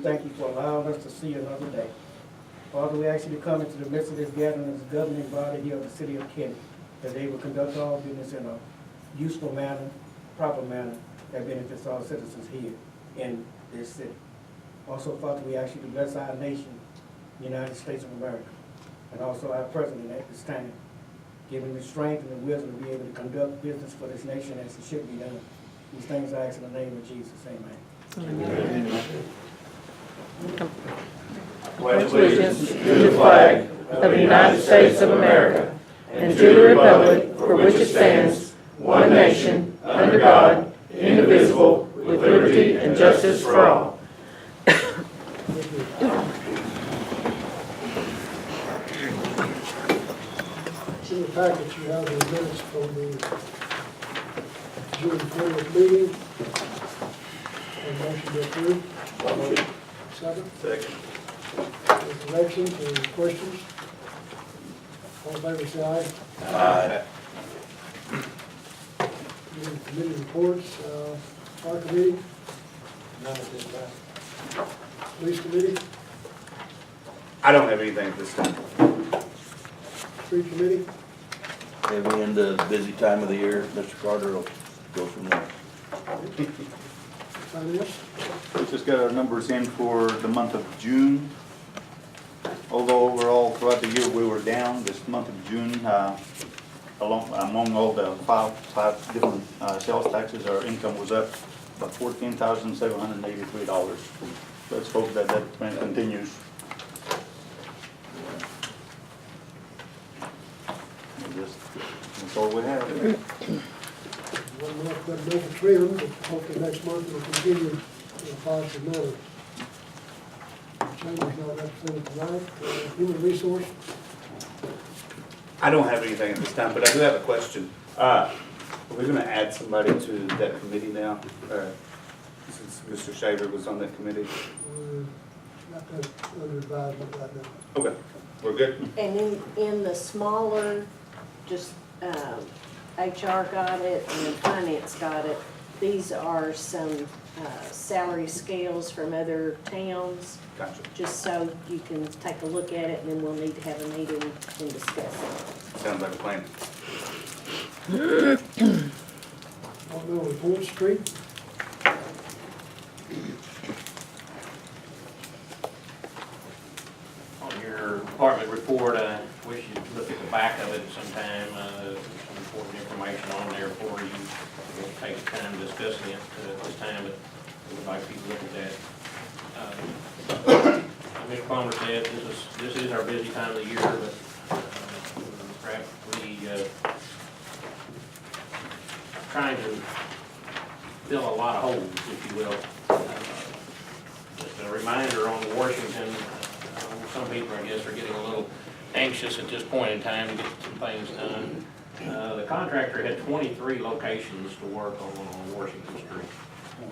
thank you for allowing us to see another day. Father, we ask you to come into the midst of this gathering as a governing body here of the city of Kennett, that they will conduct all business in a useful manner, proper manner, that benefits all citizens here in this city. Also, Father, we ask you to bless our nation, the United States of America, and also our president at this time, give him the strength and the wisdom to be able to conduct business for this nation as it should be done. These things I ask in the name of Jesus. Amen. Pledge allegiance to the flag of the United States of America and to the republic for which it stands, one nation, under God, indivisible, with liberty and justice for all. In the package, you have the minutes from the June 20th meeting. A motion to approve. Second. Second. Any corrections or questions? All in favor, say aye. Aye. Committee reports, fire committee, None of this time. police committee, I don't have anything at this time. street committee, Maybe in the busy time of the year, Mr. Carter will go from there. finance. We just got our numbers in for the month of June. Although overall throughout the year we were down, this month of June, among all the five different sales taxes, our income was up about $14,783. Let's hope that that trend continues. That's all we have. 1 month, got no trend, but hopefully next month it'll continue in a positive manner. Chamber's not represented tonight. Human resource, I don't have anything at this time, but I do have a question. Are we gonna add somebody to that committee now? Since Mr. Shaver was on that committee? not that under advisement right now. Okay, we're good. And in the smaller, just HR got it and then finance got it. These are some salary scales from other towns, Gotcha. just so you can take a look at it, and then we'll need to have a meeting and discuss it. Sounds like a plan. Alderman report, street, On your department report, I wish you'd look at the back of it sometime. There's some important information on there for you. We'll take time discussing it this time, but we would like you to look at that. Mr. Palmer said this is our busy time of the year, but perhaps we trying to fill a lot of holes, if you will. Just a reminder on Washington. Some people, I guess, are getting a little anxious at this point in time to get some things done. The contractor had 23 locations to work on Washington Street,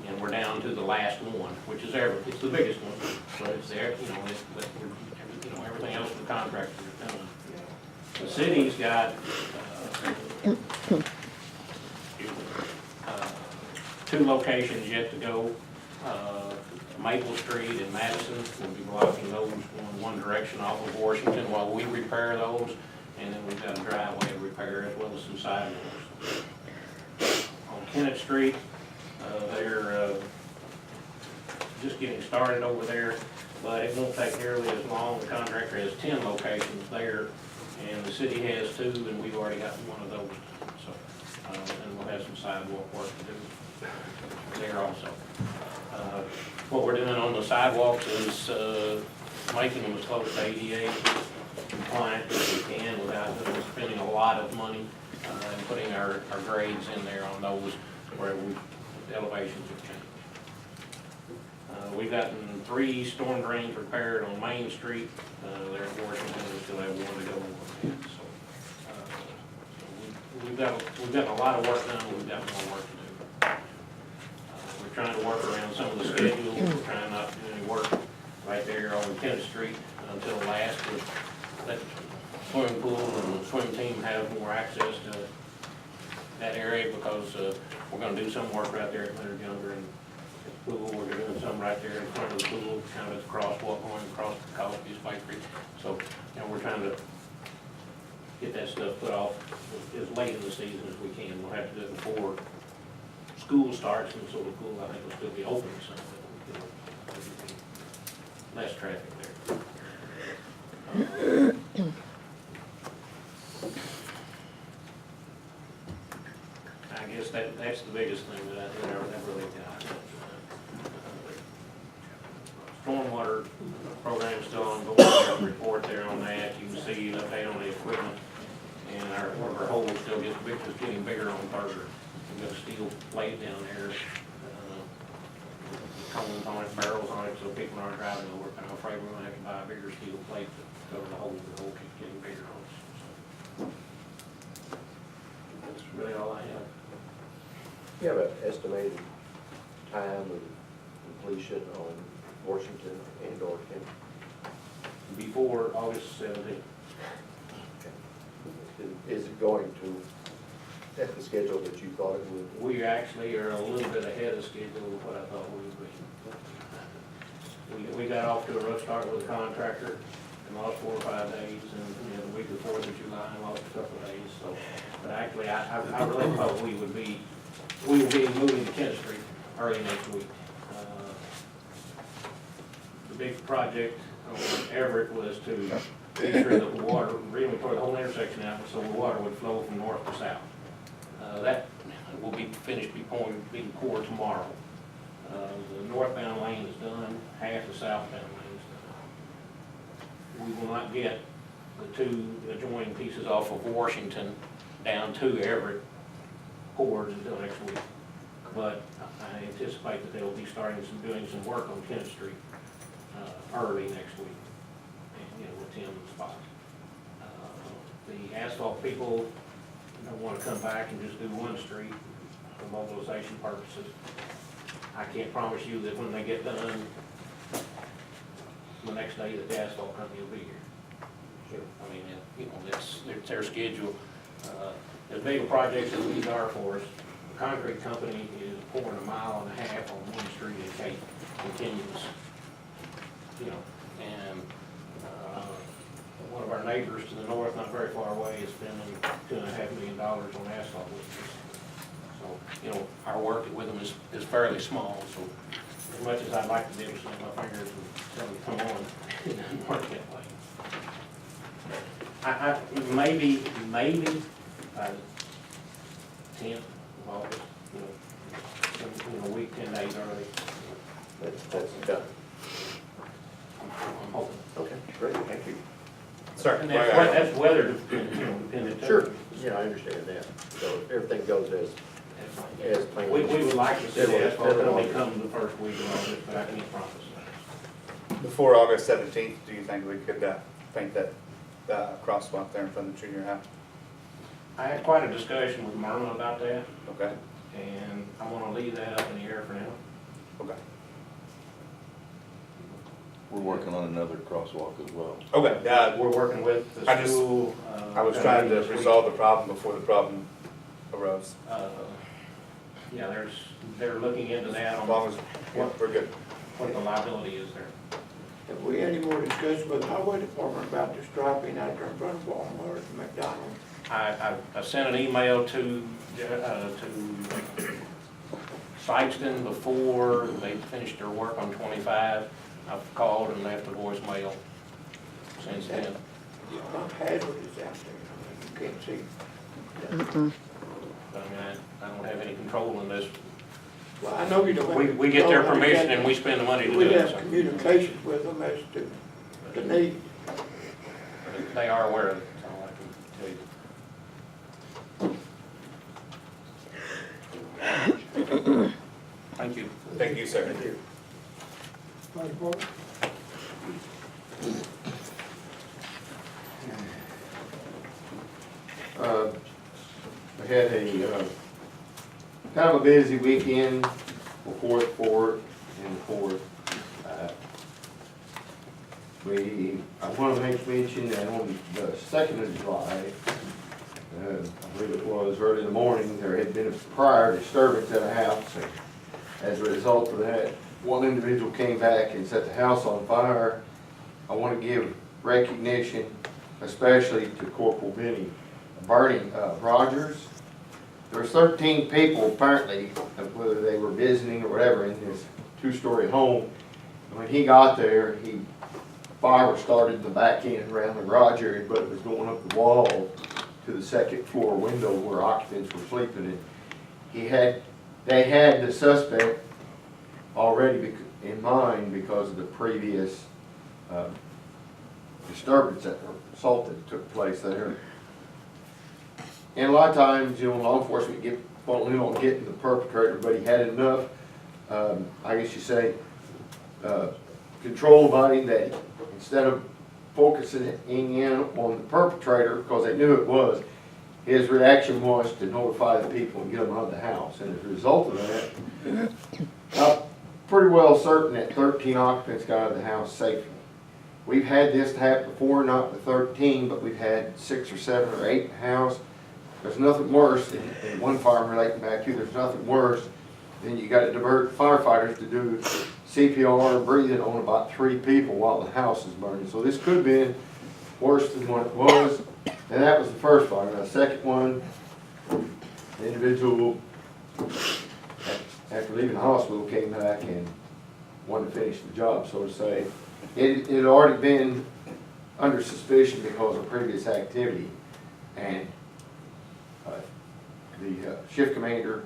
and we're down to the last one, which is it's the biggest one, but it's there. Everything else the contractor is done. The city's got 2 locations yet to go. Maple Street and Madison, we'll be blocking those going one direction off of Washington while we repair those. And then we've got a driveway to repair as well as some sidewalks. On Kennett Street, they're just getting started over there, but it won't take nearly as long. The contractor has 10 locations there, and the city has 2, and we've already got one of those. So, and we'll have some sidewalk work to do there also. What we're doing on the sidewalks is making them as close to ADA compliant as we can without spending a lot of money and putting our grades in there on those where the elevations have changed. We've gotten 3 storm drains repaired on Main Street. There in Washington, we still have 1 to go on that. So we've got a lot of work done. We've got more work to do. We're trying to work around some of the schedules. We're trying not to do any work right there on Kennett Street until last. That swimming pool and the swim team have more access to that area because we're going to do some work right there at Leonard Younger and pool, we're doing some right there in front of the pool, kind of a crosswalk going across the Coffee's Bakery. So, you know, we're trying to get that stuff put off as late in the season as we can. We'll have to do it before school starts, and so the pool, I think, will still be open, so you know, less traffic there. I guess that's the biggest thing that I never really got. Stormwater program's still ongoing. There's a report there on that. You can see an update on the equipment. And one of our holes still gets big, just getting bigger on Thursday. We've got a steel plate down there, cones on it, barrels on it, so people aren't driving over. I'm afraid we're gonna have to buy a bigger steel plate to cover the hole. The hole keeps getting bigger on us. So that's really all I have. You have an estimated time of completion on Washington and or Kennett? Before August 17th. Is it going to, at the schedule that you thought it would? We actually are a little bit ahead of schedule of what I thought we would be. We got off to a rough start with the contractor and lost 4 or 5 days, and the week before the July, and lost a couple of days, so. But actually, I really thought we would be moving to Kennett Street early next week. The big project on Everett was to make sure that the water, really tore the whole intersection out, so the water would flow from north to south. That will be finished, being poured tomorrow. The northbound lane is done, half the southbound lane is done. We will not get the 2 adjoining pieces off of Washington down to Everett poured until next week. But I anticipate that they'll be doing some work on Kennett Street early next week, and, you know, with Tim's spot. The asphalt people don't want to come back and just do one street for mobilization purposes. I can't promise you that when they get done, the next day that the asphalt company will be here. Sure. I mean, you know, it's their schedule. As big a project as these are for us, the concrete company is pouring 1.5 miles on one street in Cape, continuous. You know, and one of our neighbors to the north, not very far away, is spending $2.5 million on asphalt with us. So, you know, our work with them is fairly small, so as much as I'd like to be able to snap my fingers and tell them to come on, it doesn't work that way. I maybe by the 10th of August, you know, a week, 10 days early. That's done. I'm hoping. Okay, great, thank you. Sir? And that's weather dependent. Sure, yeah, I understand that. So if everything goes as planned. We would like to see the asphalt company come the first week of August, but I can't promise that. Before August 17th, do you think we could paint that crosswalk there in front of the junior high? I had quite a discussion with Myrna about that, Okay, and I want to leave that up in the air for now. okay. We're working on another crosswalk as well. Okay, yeah, We're working with I the just- school. I was trying to resolve the problem before the problem arose. Yeah, they're looking into that As on long as, yeah, we're good. what the liability is there. Have we had any more discussion with the highway department about the striping out there in front of Walmart and McDonald's? I sent an email to Sykeston before they finished their work on 25. I've called and left a voicemail since then. It's not hazardous out there, I mean, you can't see. But I mean, I don't have any control in this. Well, I know you don't have. We get their permission and we spend the money to do We it. have So communications with them as to the need. they are aware of it, that's all I can tell you. Thank you. Thank you, sir. Thank you. Fire department? I had a, kind of a busy weekend before the 4th and the 4th. I want to mention that on the 2nd of July, I believe it was early in the morning, there had been a prior disturbance at a house. as a result of that, one individual came back and set the house on fire. I want to give recognition especially to Corporal Bernie Rogers. There's 13 people apparently, whether they were visiting or whatever, in this two-story home. And when he got there, fire started in the back end around the garage area, but it was going up the wall to the second floor window where occupants were sleeping. And they had the suspect already in mind because of the previous disturbance or assault that took place there. And a lot of times, law enforcement get falling in on getting the perpetrator, but he had enough, I guess you say, control about him that instead of focusing in on the perpetrator, because they knew it was, his reaction was to notify the people and get them out of the house. And as a result of that, I'm pretty well certain that 13 occupants got out of the house safely. We've had this happen before, not the 13, but we've had 6 or 7 or 8 in the house. There's nothing worse, and one fire I'm relating back to, there's nothing worse than you got to divert firefighters to do CPR breathing on about 3 people while the house is burning. So this could have been worse than what it was. And that was the first fire. Now, the second one, the individual, after leaving the hospital, came back and wanted to finish the job, so to say. It had already been under suspicion because of previous activity. And the shift commander,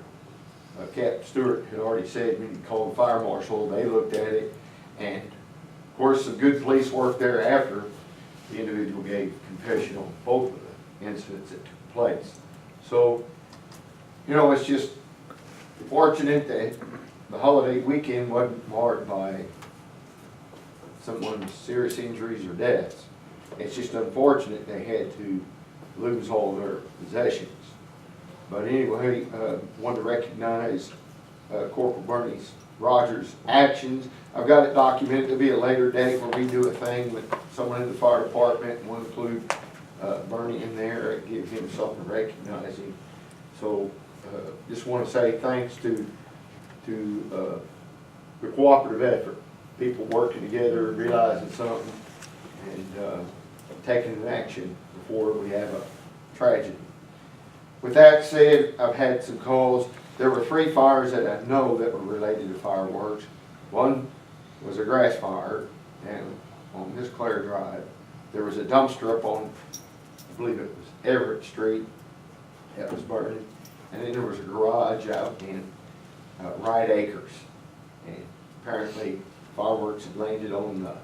Captain Stewart, had already said we could call the fire marshal. They looked at it, and of course some good police work there after the individual gave confession on both of the incidents that took place. So, it's just fortunate that the holiday weekend wasn't marked by someone's serious injuries or deaths. It's just unfortunate they had to lose all their possessions. But anyway, wanted to recognize Corporal Bernie Rogers' actions. I've got it documented. There'll be a later date where we do a thing with someone in the fire department, and we'll include Bernie in there and give him something to recognize him. So just want to say thanks to the cooperative effort, people working together, realizing something, and taking an action before we have a tragedy. With that said, I've had some calls. There were 3 fires that I know that were related to fireworks. One was a grass fire down on Miss Clare Drive. There was a dumpster up on, I believe it was Everett Street, that was burning. And then there was a garage out in Wright Acres. And apparently fireworks had landed on the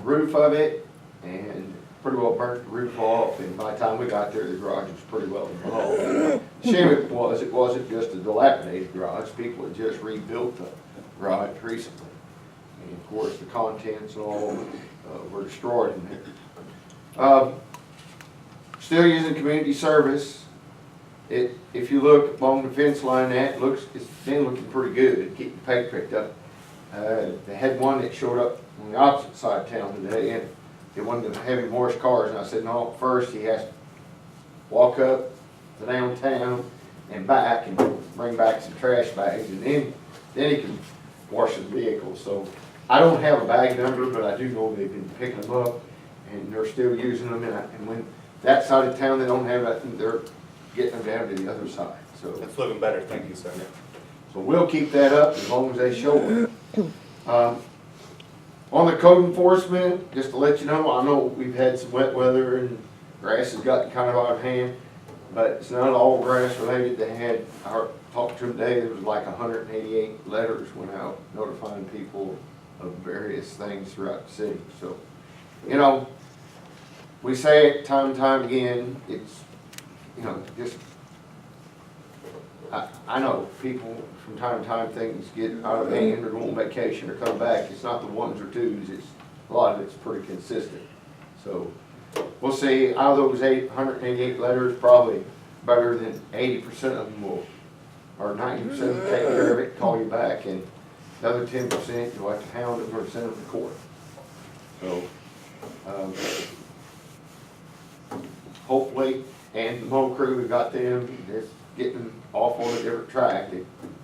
roof of it and pretty well burnt the roof off, and by the time we got there, the garage was pretty well involved. Shame it wasn't just a dilapidated garage. People had just rebuilt the garage recently. And of course, the contents and all were destroyed in there. Still using community service. If you look along the fence line, it's been looking pretty good to keep the paint picked up. They had one that showed up on the opposite side of town today, and it wasn't the heavy horse cars, and I said, no, first he has to walk up to downtown and back and bring back some trash bags, and then he can wash his vehicle. So I don't have a bag number, but I do know they've been picking them up, and they're still using them, and when that side of town they don't have that, they're getting them down to the other side. So It's looking better, thank you, sir. So we'll keep that up as long as they show it. On the code enforcement, just to let you know, I know we've had some wet weather and grass has gotten kind of out of hand, but it's not all grass related. I talked to them today, there was like 188 letters went out notifying people of various things throughout the city. So, we say it time and time again, it's, just, I know people from time to time things get out of hand or go on vacation or come back. It's not the 1s or 2s, a lot of it's pretty consistent. So we'll see, out of those 188 letters, probably better than 80% of them will, or 90% will take care of it, call you back, and the other 10% you'll have to hound them or send them to court. So hopefully, and the mow crew, we got them, just getting off on a different track.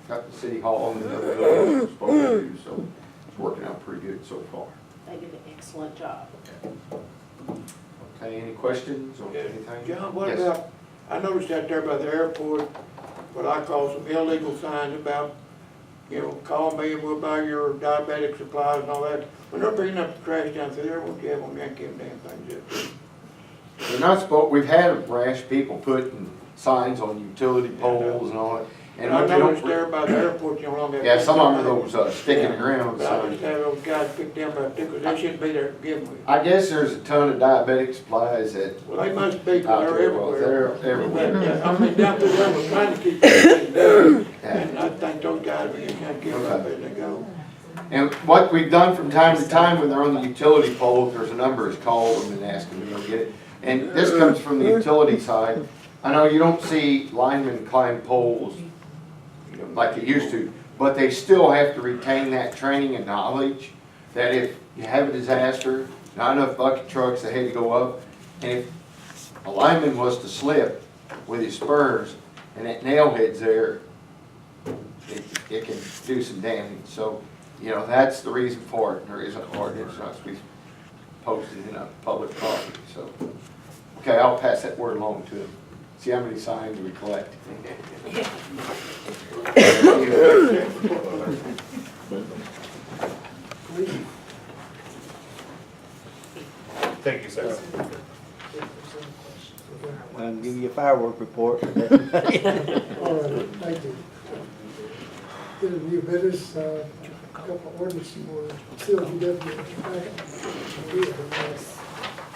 got the city hall and the other buildings we're supposed to do, so it's working out pretty good so far. They did an excellent job. Okay, any questions or anything? John, what Yes. about, I noticed out there by the airport, what I call some illegal signs about, you know, call me and we'll buy your diabetic supplies and all that. When they're picking up the trash down through there, won't you have them yank them damn things up? They're not supposed, we've had rash people putting signs on utility poles and all that. And And I what they noticed don't, there by the airport, you no longer have. yeah, some of them are those sticking around But I just signs. have those guys pick them up too, because they shouldn't be there to begin with. I guess there's a ton of diabetic supplies that Well, they must be, out because there, they're well, everywhere. they're everywhere. I mean, down through there, we're trying to keep things down. Yeah. And I think those guys are just kind of give up as they go. And what we've done from time to time when they're on the utility pole, if there's a number, is call them and ask them to go get it. And this comes from the utility side. I know you don't see linemen climb poles like they used to, but they still have to retain that training and knowledge that if you have a disaster, not enough bucket trucks, they had to go up. And if a lineman was to slip with his spurs and that nail head's there, it can do some damage. So, you know, that's the reason for it. There is an ordinance not to be posted in a public property, so. Okay, I'll pass that word along to him. See how many signs we collect. Thank you, sir. I can give you a firework report. All right, thank you. Get a new business, a couple of ordinance for CLGW.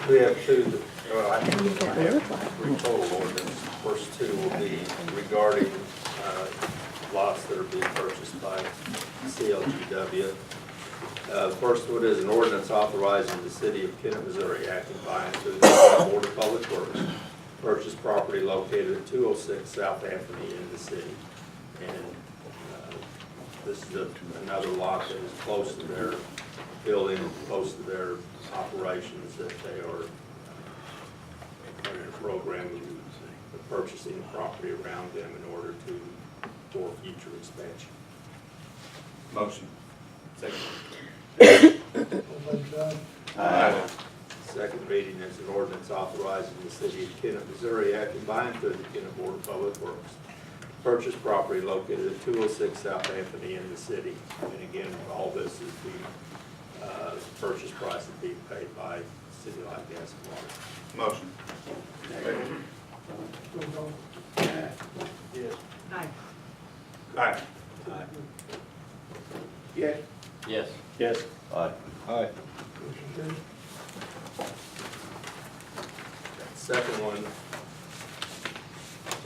We have two, I have three total ordinance. First two will be regarding lots that are being purchased by CLGW. First one is an ordinance authorizing the city of Kennett, Missouri, acting by and through the Board of Public Works, purchase property located at 206 South Anthony in the city. And this is another lot that is close to their building, close to their operations, that they are in a program of purchasing property around them in order for future expansion. Motion. Second. Aye. Second reading is an ordinance authorizing the city of Kennett, Missouri, acting by and through the Kennett Board of Public Works, purchase property located at 206 South Anthony in the city. And again, all this is the purchase price is being paid by City Light Gas and Water. Motion. Yes. Aye. Aye. Yes. Yes. Yes. Aye. Aye. Second one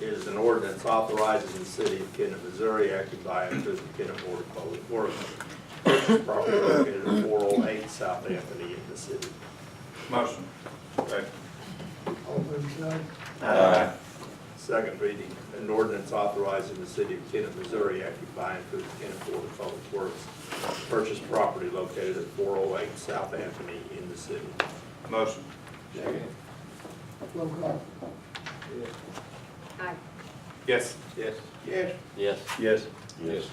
is an ordinance authorizing the city of Kennett, Missouri, acting by and through the Kennett Board of Public Works, purchase property located at 408 South Anthony in the city. Motion. Second. All fair side? Aye. Second reading, an ordinance authorizing the city of Kennett, Missouri, acting by and through the Kennett Board of Public Works, purchase property located at 408 South Anthony in the city. Motion. Roll call. Aye. Yes. Yes. Yes. Yes. Yes. Yes.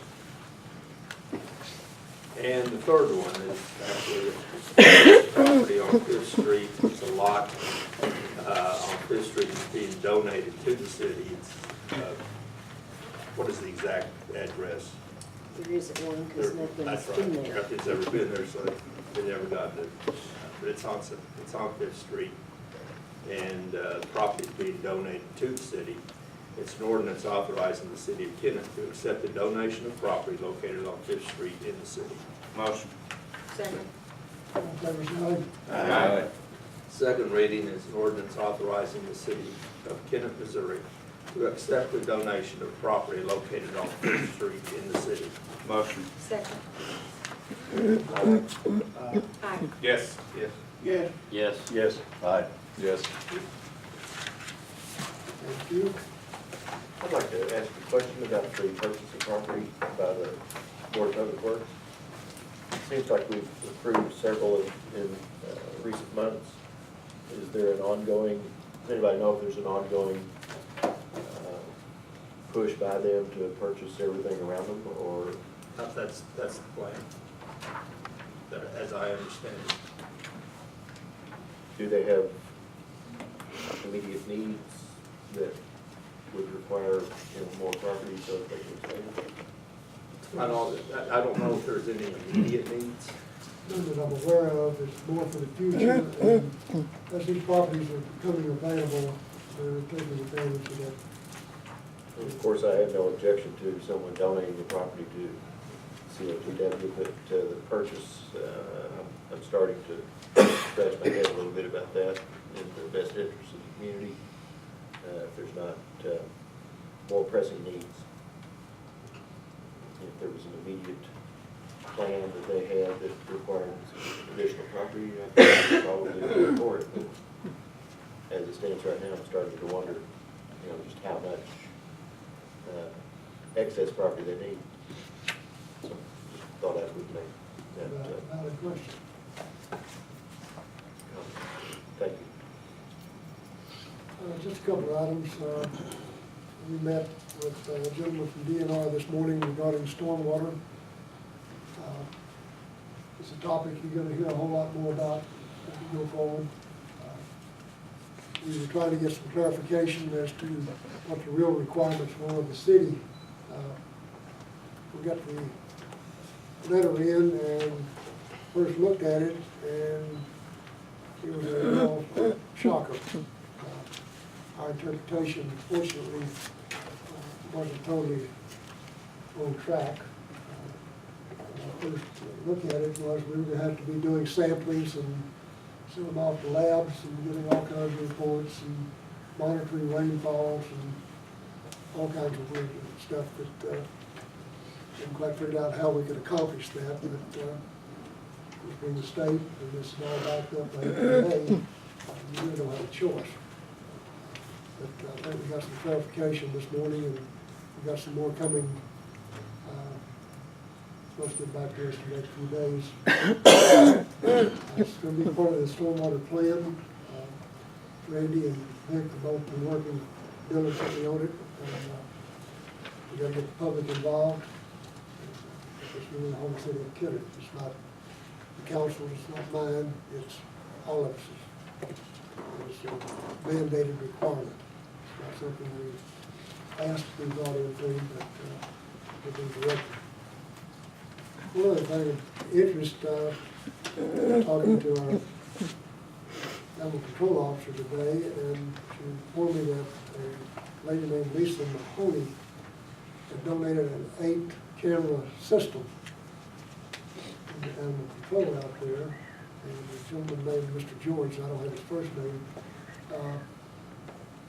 And the third one is actually property on Fifth Street. It's a lot on Fifth Street that's being donated to the city. It's, what is the exact address? There isn't one because nothing's That's right. been there. Nothing's ever been there, so they never gotten it. But it's on Fifth Street. And the property is being donated to the city. It's an ordinance authorizing the city of Kennett to accept the donation of property located on Fifth Street in the city. Motion. Second. All fair side? Aye. Second reading is an ordinance authorizing the city of Kennett, Missouri to accept the donation of property located on Fifth Street in the city. Motion. Second. Aye. Yes. Yes. Yes. Yes. Yes. Aye. Yes. Thank you. I'd like to ask a question about the purchase of property by the Board of Public Works. It seems like we've approved several in recent months. Is there an ongoing, does anybody know if there's an ongoing push by them to purchase everything around them, or That's the plan, as I understand it. do they have immediate needs that would require, more property so that they can expand? I don't know if there's any immediate needs. None that I'm aware of, it's more for the future, and as these properties are becoming available, they're taking advantage of that. Of course, I have no objection to someone donating the property to CLGW, but the purchase, I'm starting to scratch my head a little bit about that in the best interest of the community, if there's not more pressing needs. If there was an immediate plan that they had that required additional property, I think I'd probably go for it. But as it stands right now, I'm starting to wonder, just how much excess property they need. So just thought I would make that Valid question. comment. Thank you. Just a couple of items. We met with a gentleman from DNR this morning regarding stormwater. It's a topic you're going to hear a whole lot more about as we go forward. We were trying to get some clarification as to what the real requirements were of the city. We got the letter in and first looked at it, and it was a real shocker. Our interpretation, fortunately, wasn't totally on track. First look at it was we were going to have to be doing samplings and send them off to labs and getting all kinds of reports and monitoring rainfalls and all kinds of weird stuff that didn't quite figure out how we could accomplish that. But being the state, and this is all backed up by EPA, you really don't have a choice. But I think we got some clarification this morning, and we got some more coming. Supposed to get back to us in the next few days. It's going to be part of the stormwater plan. Randy and Vic have both been working diligently on it. We got to get the public involved. It's really the whole city of Kennett. It's not the council, it's not mine, it's all of us. It's a mandated requirement. It's not something we asked to be brought into, but we've been directed. One other thing of interest, talking to our animal control officer today, and she informed me that a lady named Lisa Mahoney had donated an 8-camera system to animal control out there, and the gentleman named Mr. George, I don't have his first name,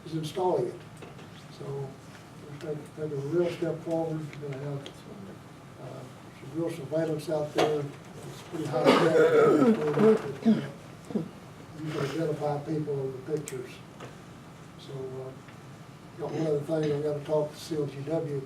is installing it. So we're taking a real step forward. We're going to have some real surveillance out there. It's pretty high tech. You can identify people in the pictures. So, got one other thing, I've got to talk to CLGW